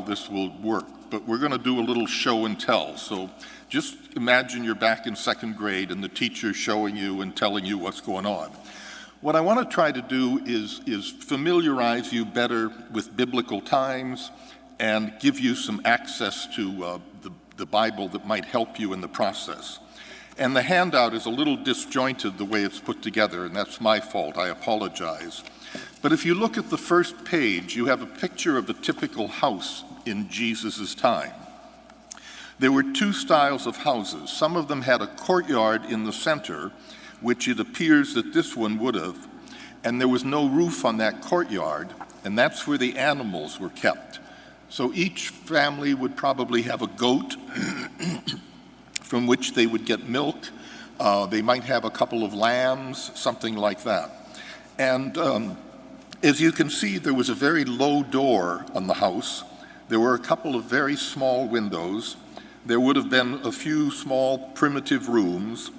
this will work, but we're going to do a little show and tell. So just imagine you're back in second grade and the teacher's showing you and telling you what's going on. What I want to try to do is familiarize you better with biblical times and give you some access to the Bible that might help you in the process. And the handout is a little disjointed the way it's put together, and that's my fault. I apologize. But if you look at the first page, you have a picture of a typical house in Jesus' time. There were two styles of houses. Some of them had a courtyard in the center, which it appears that this one would have, and there was no roof on that courtyard, and that's where the animals were kept. So each family would probably have a goat from which they would get milk. They might have a couple of lambs, something like that. And as you can see, there was a very low door on the house. There were a couple of very small windows. There would have been a few small primitive rooms.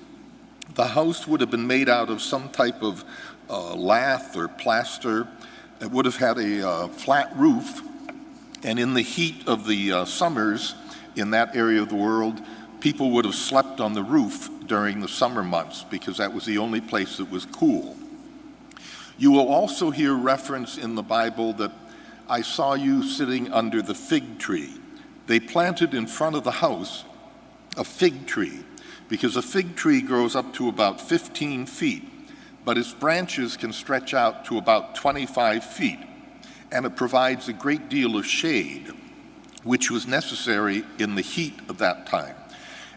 The house would have been made out of some type of lath or plaster. It would have had a flat roof. And in the heat of the summers in that area of the world, people would have slept on the roof during the summer months because that was the only place that was cool. You will also hear reference in the Bible that I saw you sitting under the fig tree. They planted in front of the house a fig tree because a fig tree grows up to about 15 feet, but its branches can stretch out to about 25 feet, and it provides a great deal of shade, which was necessary in the heat of that time.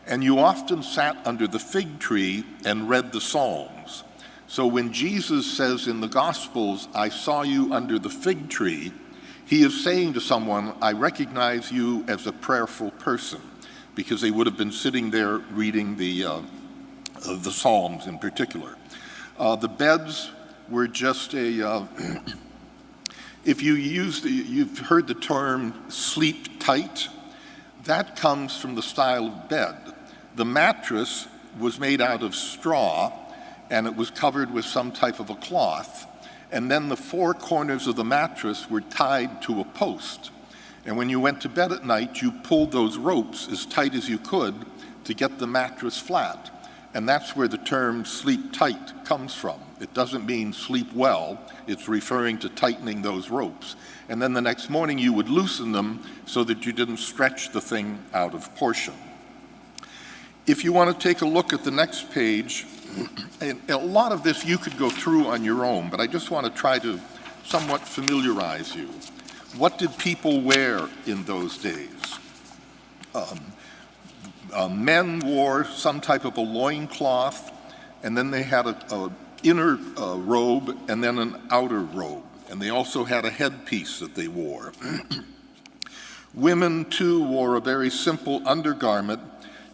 And you often sat under the fig tree and read the Psalms. So when Jesus says in the Gospels, I saw you under the fig tree, he is saying to someone, I recognize you as a prayerful person, because they would have been sitting there reading the Psalms in particular. The beds were just if you've heard the term sleep tight, that comes from the style of bed. The mattress was made out of straw, and it was covered with some type of a cloth. And then the four corners of the mattress were tied to a post. And when you went to bed at night, you pulled those ropes as tight as you could to get the mattress flat. And that's where the term sleep tight comes from. It doesn't mean sleep well, it's referring to tightening those ropes. And then the next morning you would loosen them so that you didn't stretch the thing out of portion. If you want to take a look at the next page, and a lot of this you could go through on your own, but I just want to try to somewhat familiarize you. What did people wear in those days? Men wore some type of a loincloth, and then they had an inner robe and then an outer robe. And they also had a headpiece that they wore. Women, too, wore a very simple undergarment,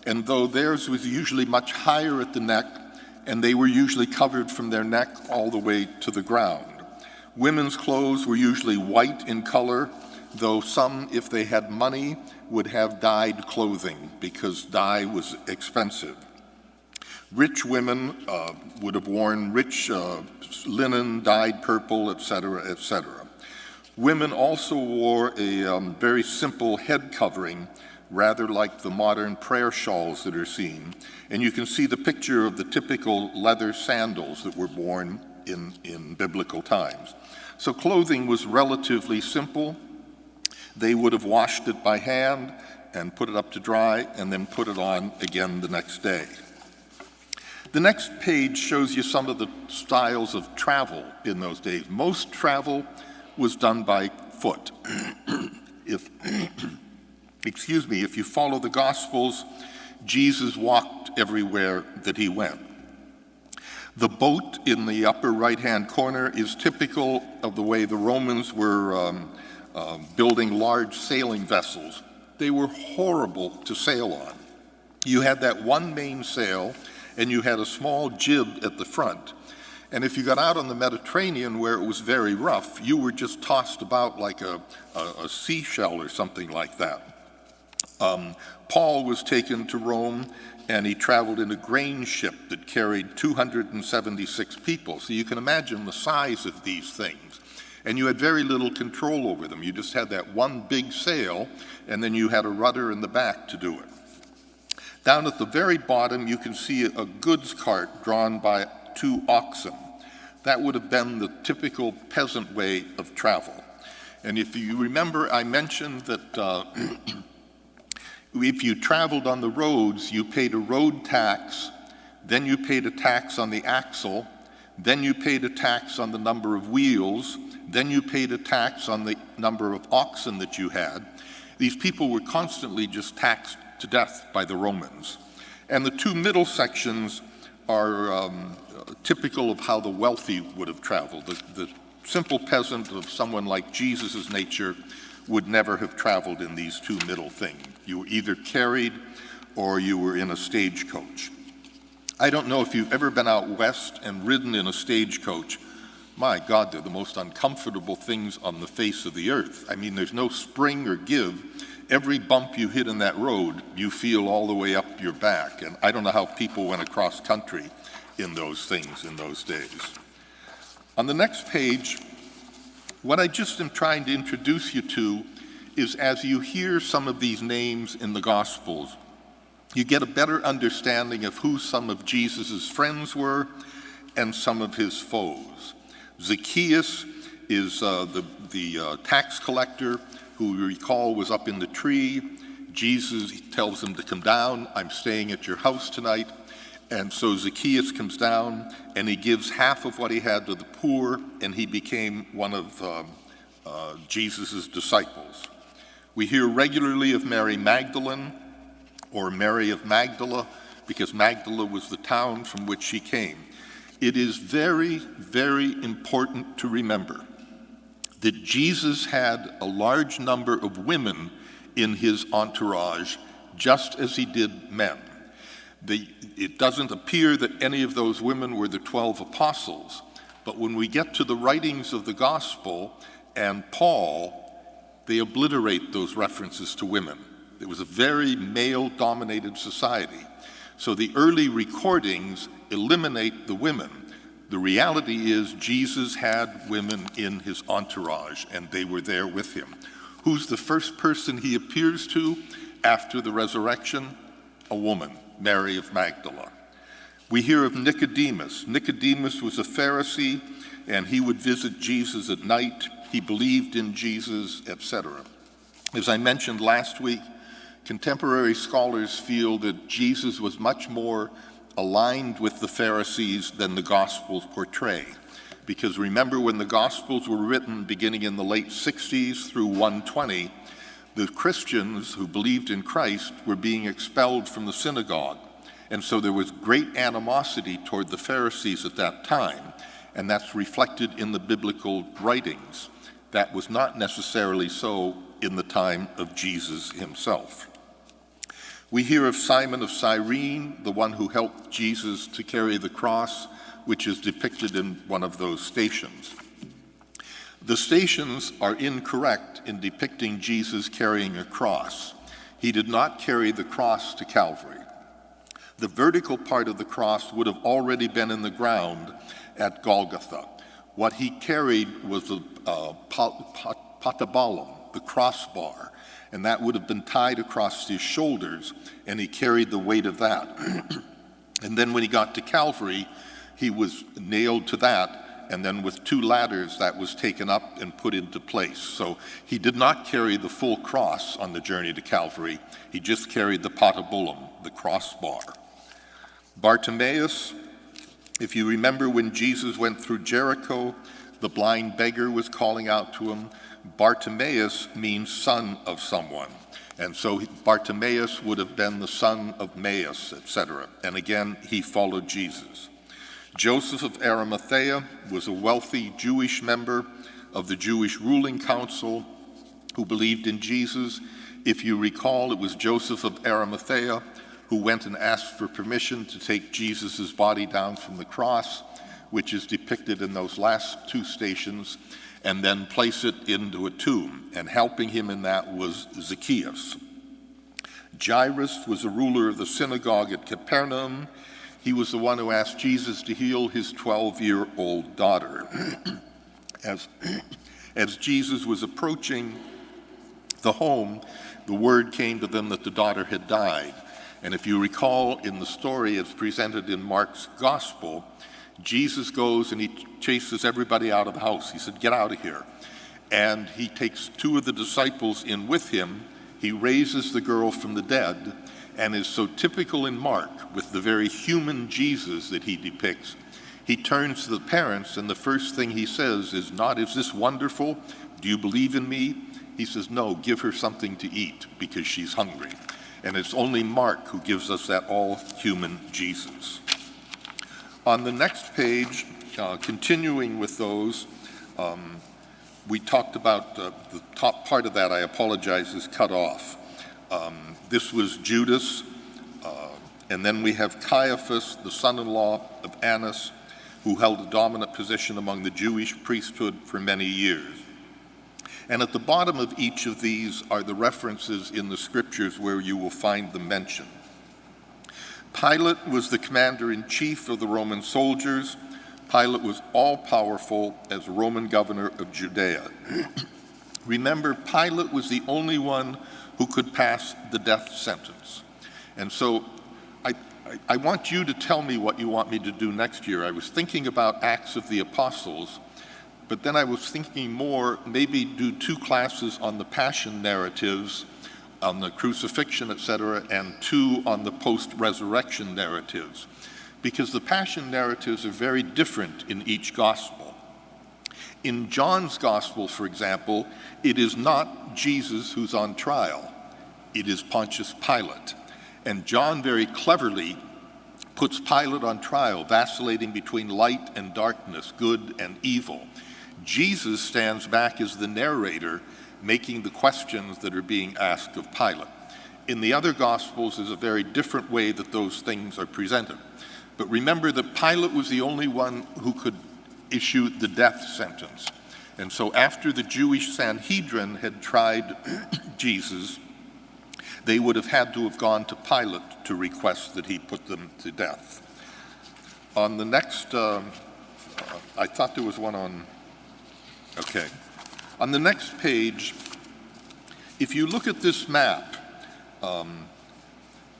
and though theirs was usually much higher at the neck, and they were usually covered from their neck all the way to the ground. Women's clothes were usually white in color, though some, if they had money, would have dyed clothing because dye was expensive. Rich women would have worn rich linen, dyed purple, etc., etc. Women also wore a very simple head covering, rather like the modern prayer shawls that are seen. And you can see the picture of the typical leather sandals that were worn in biblical times. So clothing was relatively simple. They would have washed it by hand and put it up to dry and then put it on again the next day. The next page shows you some of the styles of travel in those days. Most travel was done by foot. If you follow the Gospels, Jesus walked everywhere that he went. The boat in the upper right-hand corner is typical of the way the Romans were building large sailing vessels. They were horrible to sail on. You had that one main sail, and you had a small jib at the front. And if you got out on the Mediterranean where it was very rough, you were just tossed about like a seashell or something like that. Paul was taken to Rome, and he traveled in a grain ship that carried 276 people. So you can imagine the size of these things. And you had very little control over them. You just had that one big sail, and then you had a rudder in the back to do it. Down at the very bottom, you can see a goods cart drawn by 2 oxen. That would have been the typical peasant way of travel. And if you remember, I mentioned that if you traveled on the roads, you paid a road tax, then you paid a tax on the axle, then you paid a tax on the number of wheels, then you paid a tax on the number of oxen that you had. These people were constantly just taxed to death by the Romans. And the 2 middle sections are typical of how the wealthy would have traveled. The simple peasant of someone like Jesus' nature would never have traveled in these 2 middle things. You were either carried or you were in a stagecoach. I don't know if you've ever been out west and ridden in a stagecoach. My God, they're the most uncomfortable things on the face of the earth. I mean, there's no spring or give. Every bump you hit in that road, you feel all the way up your back. And I don't know how people went across country in those things in those days. On the next page, what I just am trying to introduce you to is, as you hear some of these names in the Gospels, you get a better understanding of who some of Jesus' friends were and some of his foes. Zacchaeus is the tax collector who, you recall, was up in the tree. Jesus tells him to come down. I'm staying at your house tonight. And so Zacchaeus comes down and he gives half of what he had to the poor, and he became one of Jesus' disciples. We hear regularly of Mary Magdalene, or Mary of Magdala, because Magdala was the town from which she came. It is very, very important to remember that Jesus had a large number of women in his entourage, just as he did men. It doesn't appear that any of those women were the 12 apostles, but when we get to the writings of the gospel and Paul, they obliterate those references to women. It was a very male-dominated society. So the early recordings eliminate the women. The reality is Jesus had women in his entourage, and they were there with him. Who's the first person he appears to after the resurrection? A woman, Mary of Magdala. We hear of Nicodemus. Nicodemus was a Pharisee, and he would visit Jesus at night. He believed in Jesus, etc. As I mentioned last week, contemporary scholars feel that Jesus was much more aligned with the Pharisees than the Gospels portray. Because remember, when the Gospels were written beginning in the late 60s through 120, the Christians who believed in Christ were being expelled from the synagogue. And so there was great animosity toward the Pharisees at that time, and that's reflected in the biblical writings. That was not necessarily so in the time of Jesus himself. We hear of Simon of Cyrene, the one who helped Jesus to carry the cross, which is depicted in one of those stations. The stations are incorrect in depicting Jesus carrying a cross. He did not carry the cross to Calvary. The vertical part of the cross would have already been in the ground at Golgotha. What he carried was the patabalum, the crossbar, and that would have been tied across his shoulders, and he carried the weight of that. And then when he got to Calvary, he was nailed to that, and then with 2 ladders that was taken up and put into place. So he did not carry the full cross on the journey to Calvary. He just carried the patabalum, the crossbar. Bartimaeus, if you remember when Jesus went through Jericho, the blind beggar was calling out to him. Bartimaeus means son of someone. And so Bartimaeus would have been the son of Maeus, etc. And again, he followed Jesus. Joseph of Arimathea was a wealthy Jewish member of the Jewish ruling council who believed in Jesus. If you recall, it was Joseph of Arimathea who went and asked for permission to take Jesus' body down from the cross, which is depicted in those last 2 stations, and then place it into a tomb. And helping him in that was Zacchaeus. Jairus was a ruler of the synagogue at Capernaum. He was the one who asked Jesus to heal his 12-year-old daughter. As Jesus was approaching the home, the word came to them that the daughter had died. And if you recall in the story as presented in Mark's gospel, Jesus goes and he chases everybody out of the house. He said, "Get out of here." And he takes two of the disciples in with him. He raises the girl from the dead, and is so typical in Mark with the very human Jesus that he depicts. He turns to the parents, and the first thing he says is not, "Is this wonderful? Do you believe in me?" He says, "No, give her something to eat because she's hungry." And it's only Mark who gives us that all-human Jesus. On the next page, continuing with those, we talked about the top part of that, I apologize, is cut off. This was Judas, and then we have Caiaphas, the son-in-law of Annas, who held a dominant position among the Jewish priesthood for many years. And at the bottom of each of these are the references in the scriptures where you will find them mentioned. Pilate was the commander-in-chief of the Roman soldiers. Pilate was all-powerful as Roman governor of Judea. Remember, Pilate was the only one who could pass the death sentence. And so I want you to tell me what you want me to do next year. I was thinking about Acts of the Apostles, but then I was thinking more, maybe do 2 classes on the passion narratives, on the crucifixion, etc., and 2 on the post-resurrection narratives, because the passion narratives are very different in each gospel. In John's gospel, for example, it is not Jesus who's on trial. It is Pontius Pilate. And John very cleverly puts Pilate on trial, vacillating between light and darkness, good and evil. Jesus stands back as the narrator, making the questions that are being asked of Pilate. In the other Gospels, there's a very different way that those things are presented. But remember that Pilate was the only one who could issue the death sentence. And so after the Jewish Sanhedrin had tried Jesus, they would have had to have gone to Pilate to request that he put them to death. On the next, I thought there was one on, okay. On the next page, if you look at this map,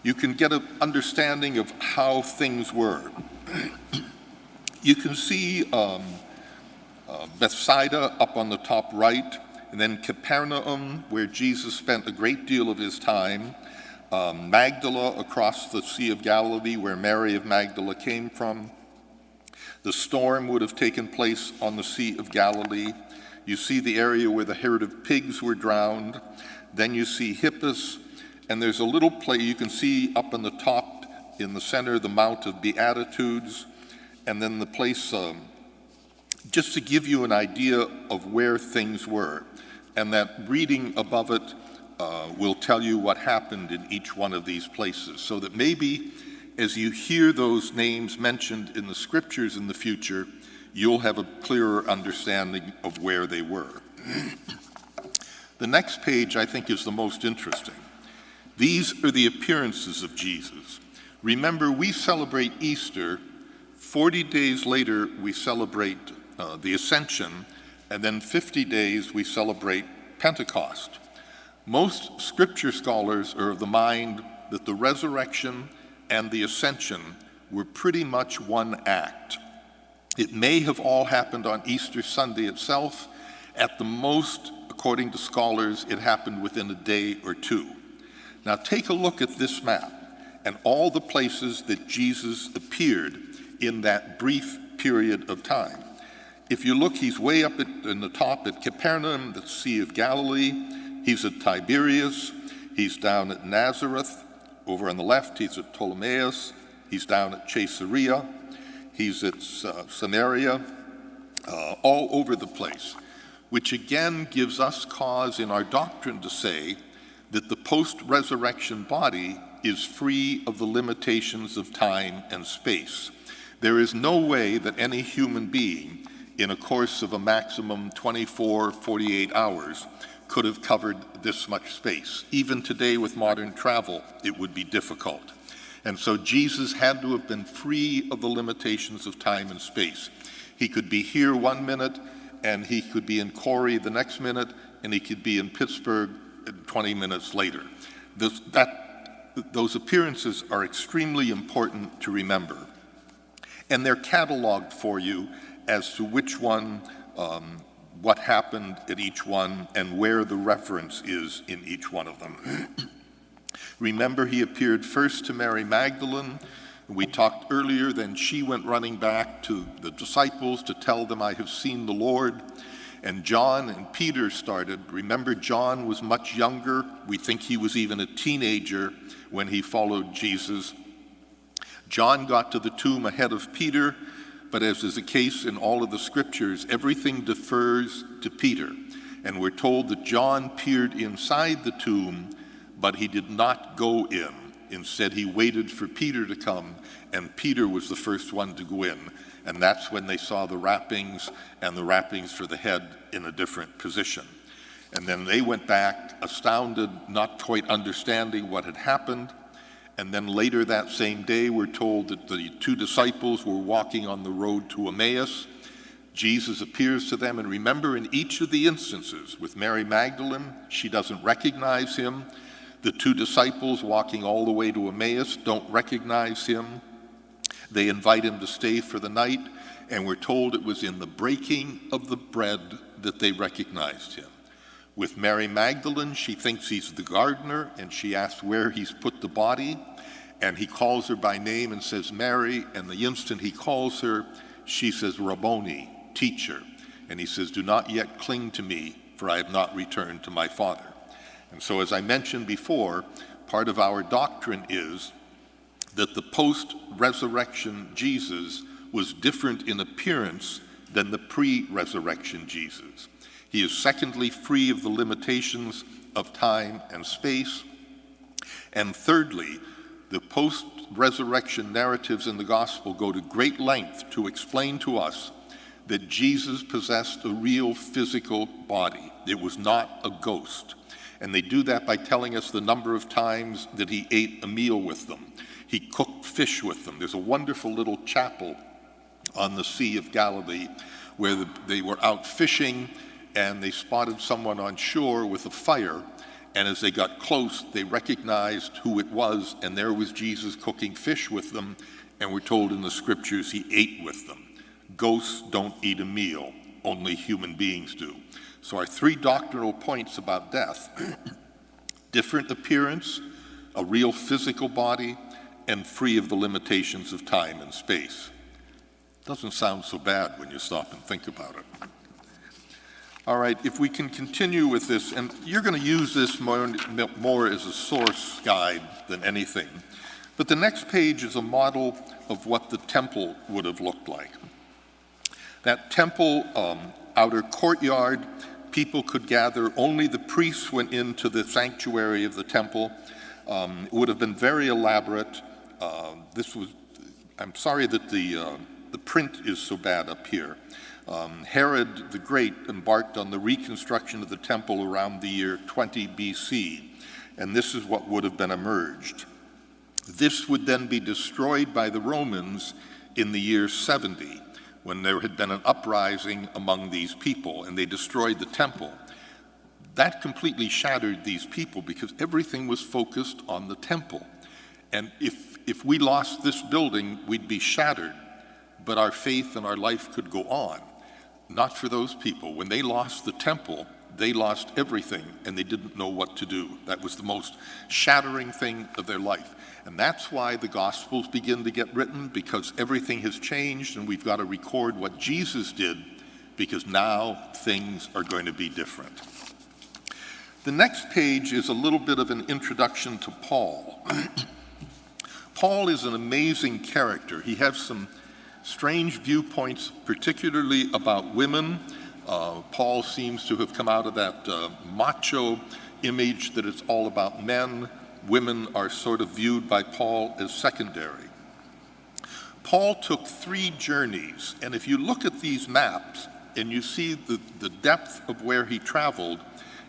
you can get an understanding of how things were. You can see Bethsaida up on the top right, and then Capernaum, where Jesus spent a great deal of his time, Magdala across the Sea of Galilee, where Mary of Magdala came from. The storm would have taken place on the Sea of Galilee. You see the area where the herd of pigs were drowned. Then you see Hippus, and there's a little place you can see up on the top in the center, the Mount of Beatitudes, and then the place, just to give you an idea of where things were. And that reading above it will tell you what happened in each one of these places, so that maybe as you hear those names mentioned in the scriptures in the future, you'll have a clearer understanding of where they were. The next page, I think, is the most interesting. These are the appearances of Jesus. Remember, we celebrate Easter. 40 days later, we celebrate the Ascension, and then 50 days we celebrate Pentecost. Most scripture scholars are of the mind that the resurrection and the Ascension were pretty much one act. It may have all happened on Easter Sunday itself. At the most, according to scholars, it happened within a day or 2. Now take a look at this map and all the places that Jesus appeared in that brief period of time. If you look, he's way up in the top at Capernaum, the Sea of Galilee. He's at Tiberias. He's down at Nazareth. Over on the left, he's at Ptolemais. He's down at Caesarea. He's at Samaria, all over the place, which again gives us cause in our doctrine to say that the post-resurrection body is free of the limitations of time and space. There is no way that any human being, in a course of a maximum 24, 48 hours, could have covered this much space. Even today with modern travel, it would be difficult. And so Jesus had to have been free of the limitations of time and space. He could be here 1 minute and he could be in Corey the next minute, and he could be in Pittsburgh 20 minutes later. Those appearances are extremely important to remember. And they're cataloged for you as to which one, what happened at each one, and where the reference is in each one of them. Remember, he appeared first to Mary Magdalene. We talked earlier, then she went running back to the disciples to tell them, "I have seen the Lord." And John and Peter started. Remember, John was much younger. We think he was even a teenager when he followed Jesus. John got to the tomb ahead of Peter, but as is the case in all of the scriptures, everything defers to Peter. And we're told that John peered inside the tomb, but he did not go in. Instead, he waited for Peter to come, and Peter was the first one to go in. And that's when they saw the wrappings, and the wrappings for the head in a different position. And then they went back, astounded, not quite understanding what had happened. And then later that same day, we're told that the two disciples were walking on the road to Emmaus. Jesus appears to them, and remember, in each of the instances, with Mary Magdalene, she doesn't recognize him. The two disciples walking all the way to Emmaus don't recognize him. They invite him to stay for the night, and we're told it was in the breaking of the bread that they recognized him. With Mary Magdalene, she thinks he's the gardener, and she asks where he's put the body, and he calls her by name and says, "Mary," and the instant he calls her, she says, "Rabboni," teacher. And he says, "Do not yet cling to me, for I have not returned to my Father." And so, as I mentioned before, part of our doctrine is that the post-resurrection Jesus was different in appearance than the pre-resurrection Jesus. He is secondly free of the limitations of time and space. And thirdly, the post-resurrection narratives in the gospel go to great length to explain to us that Jesus possessed a real physical body. It was not a ghost. And they do that by telling us the number of times that he ate a meal with them. He cooked fish with them. There's a wonderful little chapel on the Sea of Galilee where they were out fishing, and they spotted someone on shore with a fire. And as they got close, they recognized who it was, and there was Jesus cooking fish with them. And we're told in the scriptures he ate with them. Ghosts don't eat a meal, only human beings do. So our three doctrinal points about death: different appearance, a real physical body, and free of the limitations of time and space. Doesn't sound so bad when you stop and think about it. All right, if we can continue with this, and you're going to use this more as a source guide than anything, but the next page is a model of what the temple would have looked like. That temple outer courtyard, people could gather. Only the priests went into the sanctuary of the temple. It would have been very elaborate. I'm sorry that the print is so bad up here. Herod the Great embarked on the reconstruction of the temple around the year 20 BC, and this is what would have been emerged. This would then be destroyed by the Romans in the year 70, when there had been an uprising among these people, and they destroyed the temple. That completely shattered these people because everything was focused on the temple. And if we lost this building, we'd be shattered, but our faith and our life could go on. Not for those people. When they lost the temple, they lost everything, and they didn't know what to do. That was the most shattering thing of their life. And that's why the Gospels begin to get written, because everything has changed, and we've got to record what Jesus did, because now things are going to be different. The next page is a little bit of an introduction to Paul. Paul is an amazing character. He has some strange viewpoints, particularly about women. Paul seems to have come out of that macho image that it's all about men. Women are sort of viewed by Paul as secondary. Paul took 3 journeys, and if you look at these maps and you see the depth of where he traveled,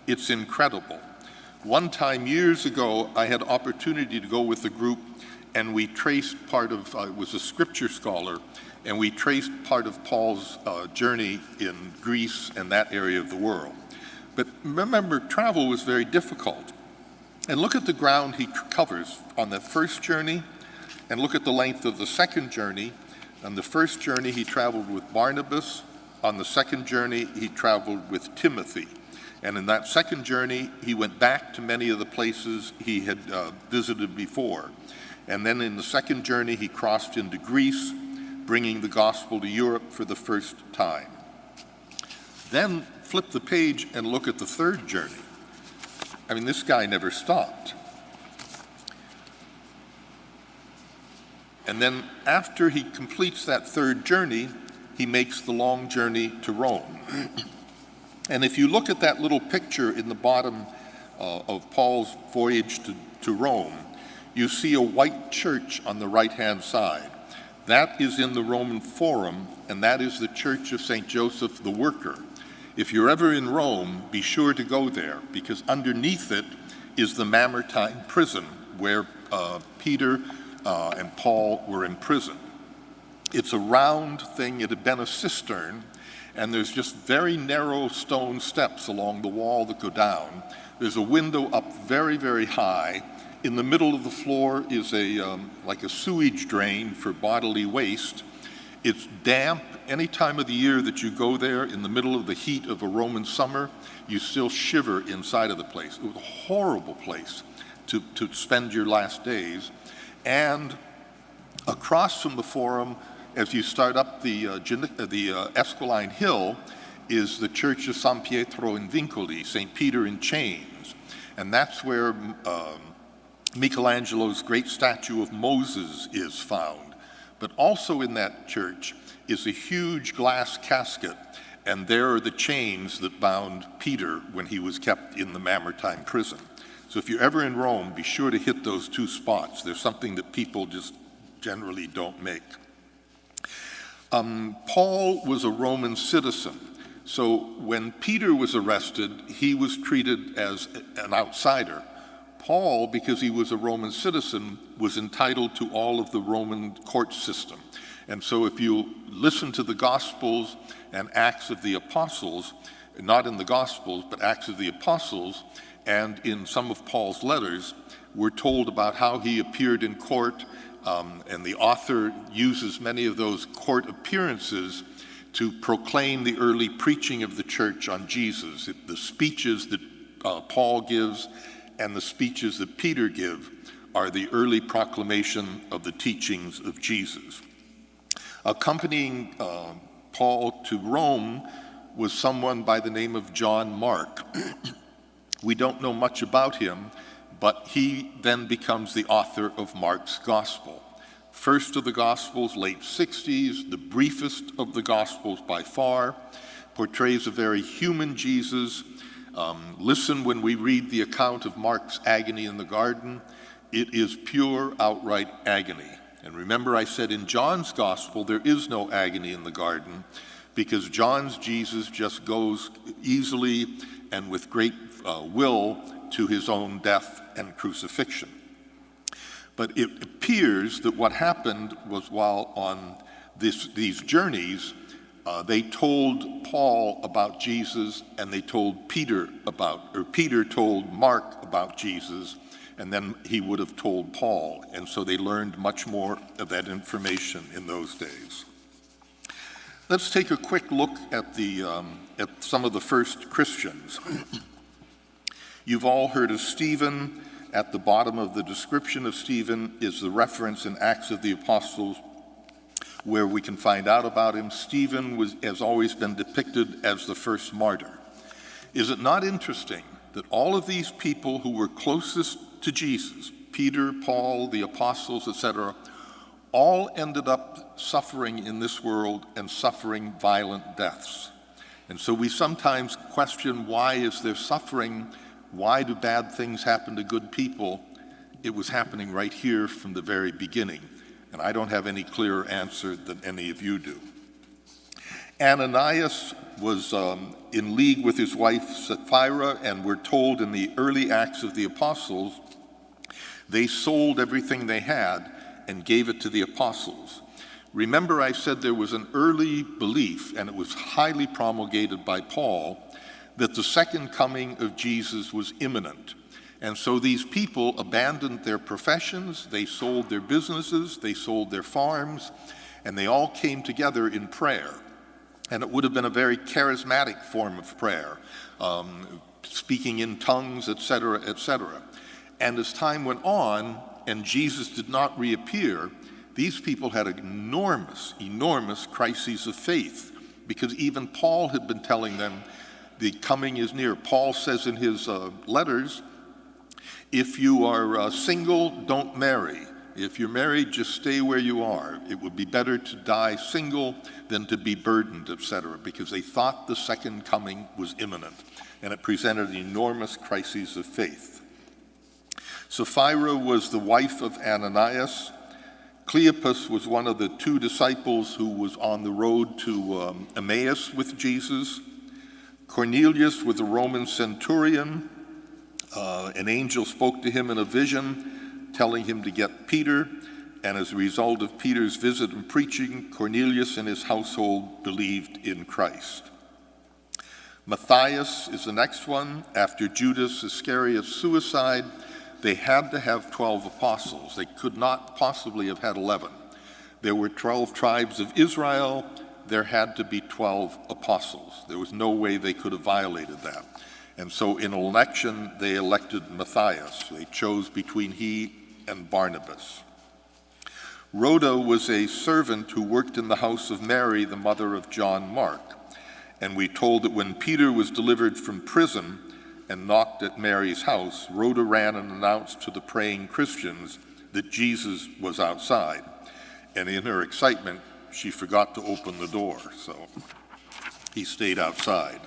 it's incredible. One time years ago, I had opportunity to go with a group, and we traced part of, I was a scripture scholar, and we traced part of Paul's journey in Greece and that area of the world. But remember, travel was very difficult. And look at the ground he covers on the first journey, and look at the length of the second journey. On the first journey, he traveled with Barnabas. On the second journey, he traveled with Timothy. And in that second journey, he went back to many of the places he had visited before. And then in the second journey, he crossed into Greece, bringing the gospel to Europe for the first time. Then flip the page and look at the third journey. I mean, this guy never stopped. And then after he completes that third journey, he makes the long journey to Rome. And if you look at that little picture in the bottom of Paul's voyage to Rome, you see a white church on the right-hand side. That is in the Roman Forum, and that is the Church of St. Joseph the Worker. If you're ever in Rome, be sure to go there, because underneath it is the Mamertine prison, where Peter and Paul were imprisoned. It's a round thing. It had been a cistern, and there's just very narrow stone steps along the wall that go down. There's a window up very, very high. In the middle of the floor is like a sewage drain for bodily waste. It's damp. Any time of the year that you go there in the middle of the heat of a Roman summer, you still shiver inside of the place. It was a horrible place to spend your last days. And across from the Forum, as you start up the Esquiline Hill, is the Church of San Pietro in Vincoli, St. Peter in Chains. And that's where Michelangelo's great statue of Moses is found. But also in that church is a huge glass casket, and there are the chains that bound Peter when he was kept in the Mamertine prison. So if you're ever in Rome, be sure to hit those two spots. There's something that people just generally don't make. Paul was a Roman citizen. So when Peter was arrested, he was treated as an outsider. Paul, because he was a Roman citizen, was entitled to all of the Roman court system. And so if you listen to the Gospels and Acts of the Apostles, not in the Gospels, but Acts of the Apostles, and in some of Paul's letters, we're told about how he appeared in court, and the author uses many of those court appearances to proclaim the early preaching of the church on Jesus. The speeches that Paul gives and the speeches that Peter give are the early proclamation of the teachings of Jesus. Accompanying Paul to Rome was someone by the name of John Mark. We don't know much about him, but he then becomes the author of Mark's Gospel. First of the Gospels, late 60s, the briefest of the Gospels by far, portrays a very human Jesus. Listen when we read the account of Mark's agony in the garden. It is pure, outright agony. And remember, I said in John's Gospel, there is no agony in the garden, because John's Jesus just goes easily and with great will to his own death and crucifixion. But it appears that what happened was while on these journeys, they told Paul about Jesus, and they told Peter told Mark about Jesus, and then he would have told Paul. And so they learned much more of that information in those days. Let's take a quick look at some of the first Christians. You've all heard of Stephen. At the bottom of the description of Stephen is the reference in Acts of the Apostles where we can find out about him. Stephen has always been depicted as the first martyr. Is it not interesting that all of these people who were closest to Jesus, Peter, Paul, the apostles, etc., all ended up suffering in this world and suffering violent deaths? And so we sometimes question, why is there suffering? Why do bad things happen to good people? It was happening right here from the very beginning, and I don't have any clearer answer than any of you do. Ananias was in league with his wife Sapphira, and we're told in the early Acts of the Apostles, they sold everything they had and gave it to the apostles. Remember, I said there was an early belief, and it was highly promulgated by Paul, that the second coming of Jesus was imminent. And so these people abandoned their professions, they sold their businesses, they sold their farms, and they all came together in prayer. And it would have been a very charismatic form of prayer, speaking in tongues, etc., etc. And as time went on, and Jesus did not reappear, these people had enormous, enormous crises of faith, because even Paul had been telling them the coming is near. Paul says in his letters, if you are single, don't marry. If you're married, just stay where you are. It would be better to die single than to be burdened, etc., because they thought the second coming was imminent, and it presented enormous crises of faith. Sapphira was the wife of Ananias. Cleopas was one of the two disciples who was on the road to Emmaus with Jesus. Cornelius was a Roman centurion. An angel spoke to him in a vision, telling him to get Peter, and as a result of Peter's visit and preaching, Cornelius and his household believed in Christ. Matthias is the next one. After Judas Iscariot's suicide, they had to have 12 apostles. They could not possibly have had 11. There were 12 tribes of Israel. There had to be 12 apostles. There was no way they could have violated that. And so in election, they elected Matthias. They chose between he and Barnabas. Rhoda was a servant who worked in the house of Mary, the mother of John Mark. And we told that when Peter was delivered from prison and knocked at Mary's house, Rhoda ran and announced to the praying Christians that Jesus was outside. And in her excitement, she forgot to open the door, so he stayed outside.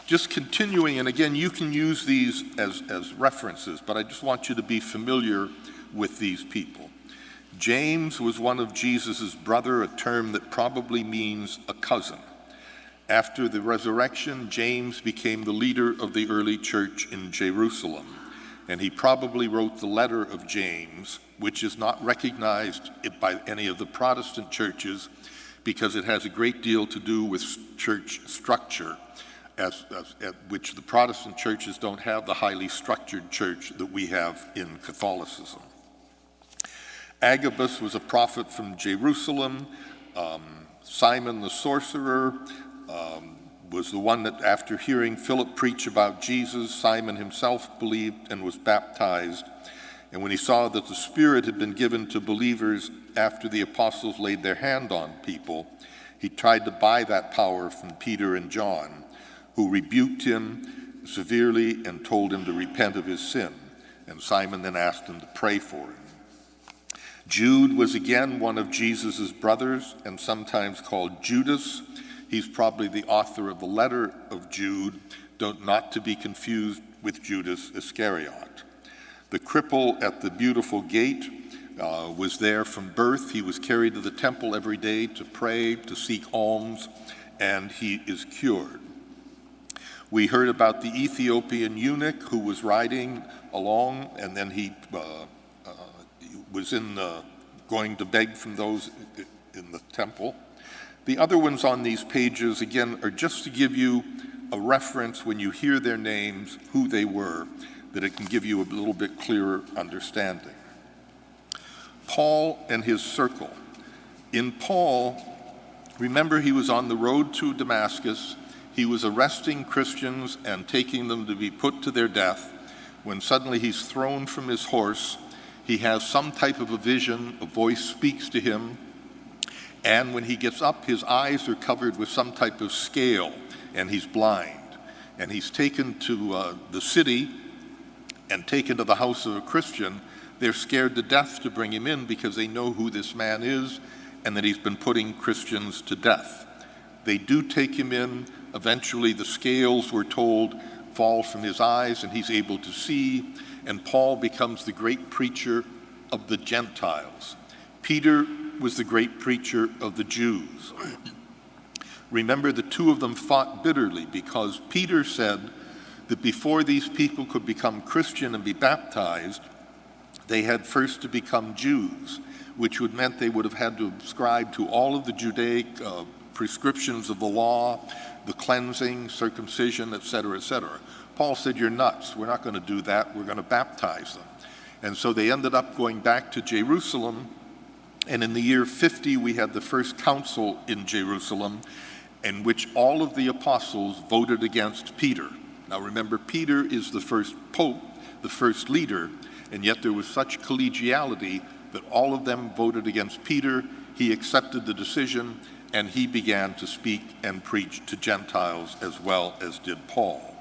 Just continuing, and again, you can use these as references, but I just want you to be familiar with these people. James was one of Jesus' brother, a term that probably means a cousin. After the resurrection, James became the leader of the early church in Jerusalem, and he probably wrote the letter of James, which is not recognized by any of the Protestant churches because it has a great deal to do with church structure, which the Protestant churches don't have the highly structured church that we have in Catholicism. Agabus was a prophet from Jerusalem. Simon the sorcerer was the one that, after hearing Philip preach about Jesus, Simon himself believed and was baptized. And when he saw that the Spirit had been given to believers after the apostles laid their hand on people, he tried to buy that power from Peter and John, who rebuked him severely and told him to repent of his sin. And Simon then asked him to pray for him. Jude was again one of Jesus' brothers and sometimes called Judas. He's probably the author of the letter of Jude, not to be confused with Judas Iscariot. The cripple at the Beautiful Gate was there from birth. He was carried to the temple every day to pray, to seek alms, and he is cured. We heard about the Ethiopian eunuch who was riding along, and then he was going to beg from those in the temple. The other ones on these pages, again, are just to give you a reference when you hear their names, who they were, that it can give you a little bit clearer understanding. Paul and his circle. In Paul, remember, he was on the road to Damascus. He was arresting Christians and taking them to be put to their death, when suddenly he's thrown from his horse. He has some type of a vision, a voice speaks to him, and when he gets up, his eyes are covered with some type of scale, and he's blind. And he's taken to the city and taken to the house of a Christian. They're scared to death to bring him in because they know who this man is and that he's been putting Christians to death. They do take him in. Eventually, the scales, we're told, fall from his eyes and he's able to see. And Paul becomes the great preacher of the Gentiles. Peter was the great preacher of the Jews. Remember, the two of them fought bitterly because Peter said that before these people could become Christian and be baptized, They had first to become Jews, which would meant they would have had to subscribe to all of the Judaic prescriptions of the law, the cleansing, circumcision, etc., etc. Paul said, "You're nuts. We're not going to do that. We're going to baptize them." And so they ended up going back to Jerusalem, and in the year 50 we had the first council in Jerusalem, in which all of the apostles voted against Peter. Now remember, Peter is the first pope, the first leader, and yet there was such collegiality that all of them voted against Peter. He accepted the decision, and he began to speak and preach to Gentiles as well as did Paul.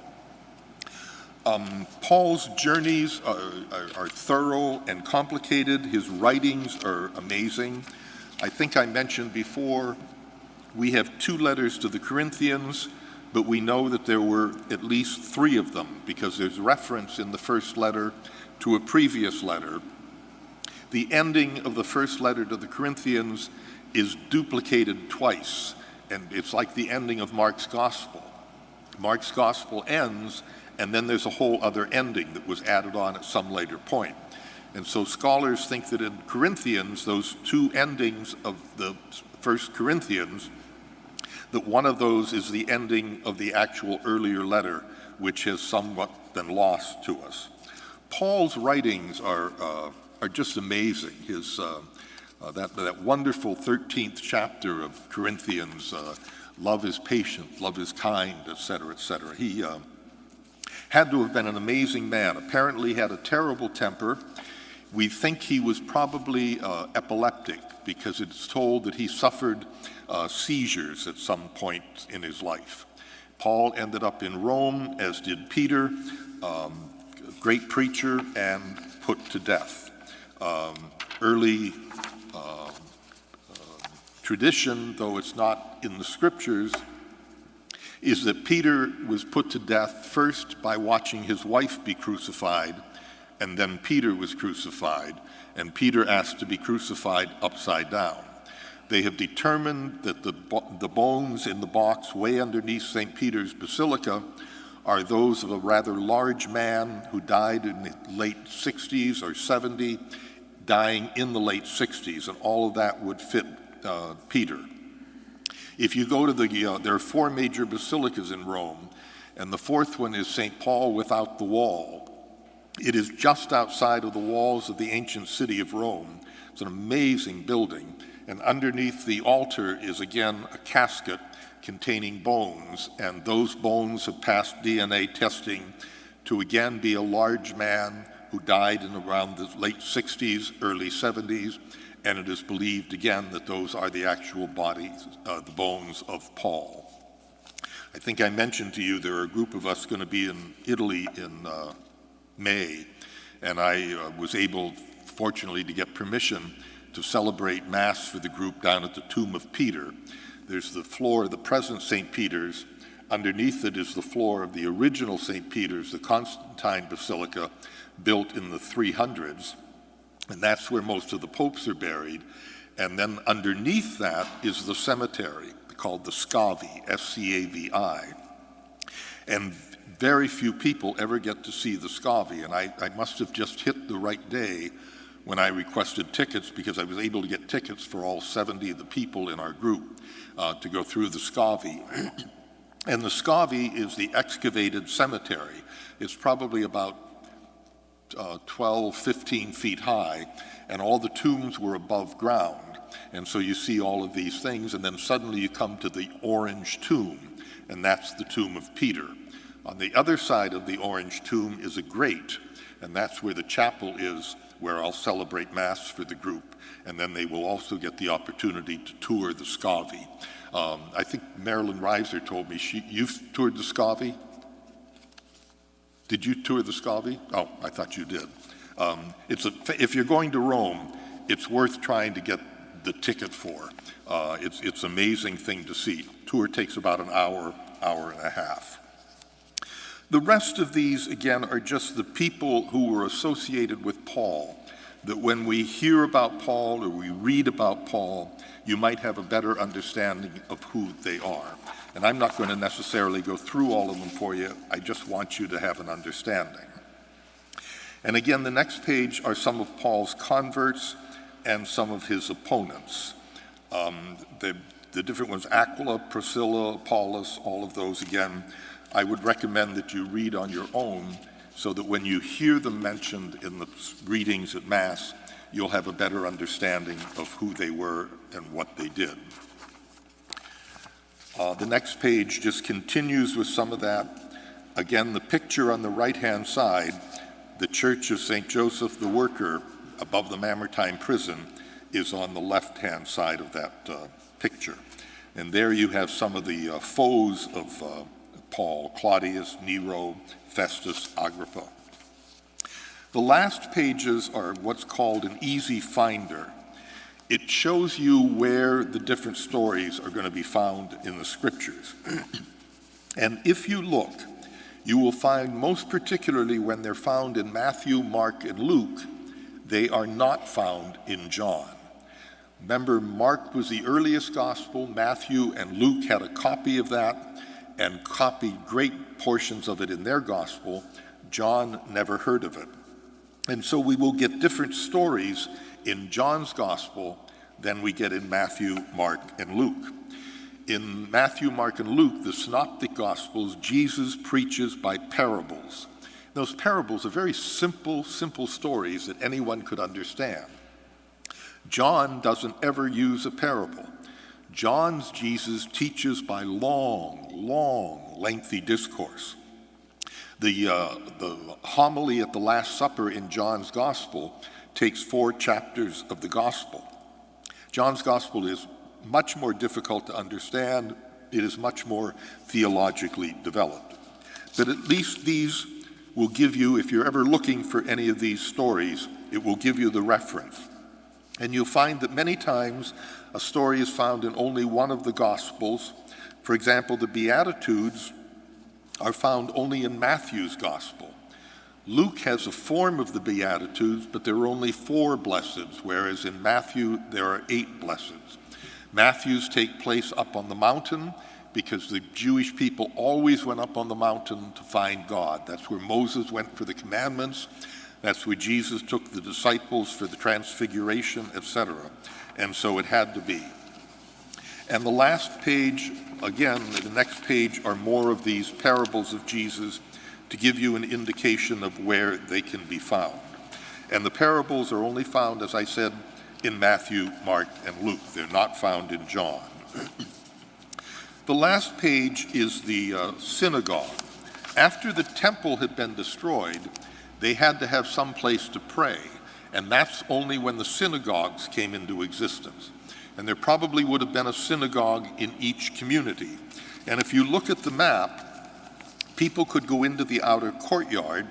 Paul's journeys are thorough and complicated. His writings are amazing. I think I mentioned before, we have 2 letters to the Corinthians, but we know that there were at least 3 of them because there's reference in the first letter to a previous letter. The ending of the first letter to the Corinthians is duplicated twice, and it's like the ending of Mark's gospel. Mark's gospel ends, and then there's a whole other ending that was added on at some later point. And so scholars think that in Corinthians, those 2 endings of the first Corinthians, that one of those is the ending of the actual earlier letter, which has somewhat been lost to us. Paul's writings are just amazing. His that wonderful 13th chapter of Corinthians, love is patient, love is kind, etc., etc. He had to have been an amazing man. Apparently had a terrible temper. We think he was probably epileptic because it's told that he suffered seizures at some point in his life. Paul ended up in Rome, as did Peter, great preacher, and put to death. Early tradition, though it's not in the scriptures, is that Peter was put to death first by watching his wife be crucified, and then Peter was crucified, and Peter asked to be crucified upside down. They have determined that the bones in the box way underneath St. Peter's Basilica are those of a rather large man who died in the late 60s or 70, dying in the late 60s, and all of that would fit Peter. If you go to there are 4 major basilicas in Rome, and the 4th one is St. Paul without the wall. It is just outside of the walls of the ancient city of Rome. It's an amazing building, and underneath the altar is again a casket containing bones, and those bones have passed DNA testing to again be a large man who died in around the late 60s, early 70s, and it is believed again that those are the actual bodies, the bones of Paul. I think I mentioned to you there are a group of us going to be in Italy in May, and I was able, fortunately, to get permission to celebrate Mass for the group down at the tomb of Peter. There's the floor of the present St. Peter's. Underneath it is the floor of the original St. Peter's, the Constantine Basilica, built in the 300s. And that's where most of the popes are buried. And then underneath that is the cemetery called the Scavi, S-C-A-V-I. And very few people ever get to see the Scavi. And I must have just hit the right day when I requested tickets, because I was able to get tickets for all 70 of the people in our group to go through the Scavi. And the Scavi is the excavated cemetery. It's probably about 12, 15 feet high, and all the tombs were above ground. And so you see all of these things, and then suddenly you come to the orange tomb, and that's the tomb of Peter. On the other side of the orange tomb is a grate, and that's where the chapel is, where I'll celebrate Mass for the group, and then they will also get the opportunity to tour the Scavi. I think Marilyn Reiser told me you've toured the Scavi? Did you tour the Scavi? Oh, I thought you did. If you're going to Rome, it's worth trying to get the ticket for. It's an amazing thing to see. Tour takes about an hour, hour and a half. The rest of these, again, are just the people who were associated with Paul, that when we hear about Paul or we read about Paul, you might have a better understanding of who they are. And I'm not going to necessarily go through all of them for you. I just want you to have an understanding. And again, the next page are some of Paul's converts and some of his opponents. The different ones, Aquila, Priscilla, Apollos, all of those, again, I would recommend that you read on your own so that when you hear them mentioned in the readings at Mass, you'll have a better understanding of who they were and what they did. The next page just continues with some of that. Again, the picture on the right-hand side, the Church of St. Joseph the Worker above the Mamertine prison, is on the left-hand side of that picture. And there you have some of the foes of Paul: Claudius, Nero, Festus, Agrippa. The last pages are what's called an easy finder. It shows you where the different stories are going to be found in the Scriptures. And if you look, you will find, most particularly when they're found in Matthew, Mark, and Luke, they are not found in John. Remember, Mark was the earliest gospel. Matthew and Luke had a copy of that and copied great portions of it in their gospel. John never heard of it. And so we will get different stories in John's gospel than we get in Matthew, Mark, and Luke. In Matthew, Mark, and Luke, the synoptic gospels, Jesus preaches by parables. Those parables are very simple stories that anyone could understand. John doesn't ever use a parable. John's Jesus teaches by long, lengthy discourse. The homily at the Last Supper in John's Gospel takes 4 chapters of the Gospel. John's Gospel is much more difficult to understand. It is much more theologically developed. But at least these will give you, if you're ever looking for any of these stories, it will give you the reference. And you'll find that many times a story is found in only one of the Gospels. For example, the Beatitudes are found only in Matthew's Gospel. Luke has a form of the Beatitudes, but there are only 4 blesseds, whereas in Matthew there are 8 blesseds. Matthew's take place up on the mountain because the Jewish people always went up on the mountain to find God. That's where Moses went for the commandments. That's where Jesus took the disciples for the transfiguration, etc. And so it had to be. And the last page, again, the next page are more of these parables of Jesus to give you an indication of where they can be found. And the parables are only found, as I said, in Matthew, Mark, and Luke. They're not found in John. The last page is the synagogue. After the temple had been destroyed, they had to have some place to pray, and that's only when the synagogues came into existence. And there probably would have been a synagogue in each community. And if you look at the map, people could go into the outer courtyard.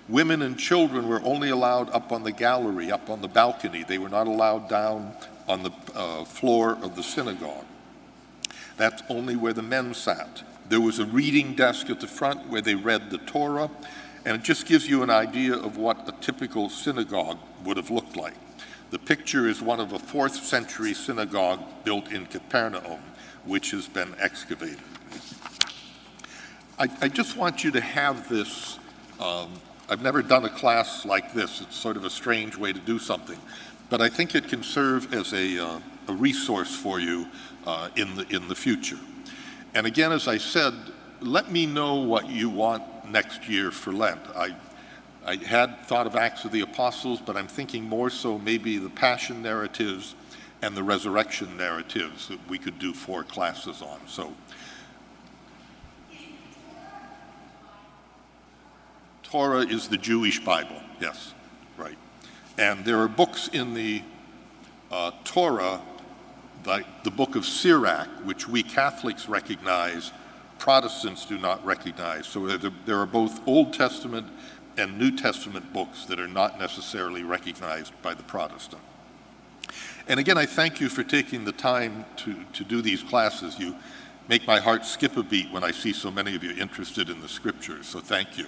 Women and children were only allowed up on the gallery, up on the balcony. They were not allowed down on the floor of the synagogue. That's only where the men sat. There was a reading desk at the front where they read the Torah, and it just gives you an idea of what a typical synagogue would have looked like. The picture is one of a 4th century synagogue built in Capernaum, which has been excavated. I just want you to have this. I've never done a class like this. It's sort of a strange way to do something, but I think it can serve as a resource for you in the future. And again, as I said, let me know what you want next year for Lent. I had thought of Acts of the Apostles, but I'm thinking more so maybe the Passion narratives and the resurrection narratives that we could do 4 classes on. So, Torah is the Jewish Bible, yes, right. And there are books in the Torah, like the book of Sirach, which we Catholics recognize, Protestants do not recognize. So there are both Old Testament and New Testament books that are not necessarily recognized by the Protestant. And again, I thank you for taking the time to do these classes. You make my heart skip a beat when I see so many of you interested in the Scriptures, so thank you.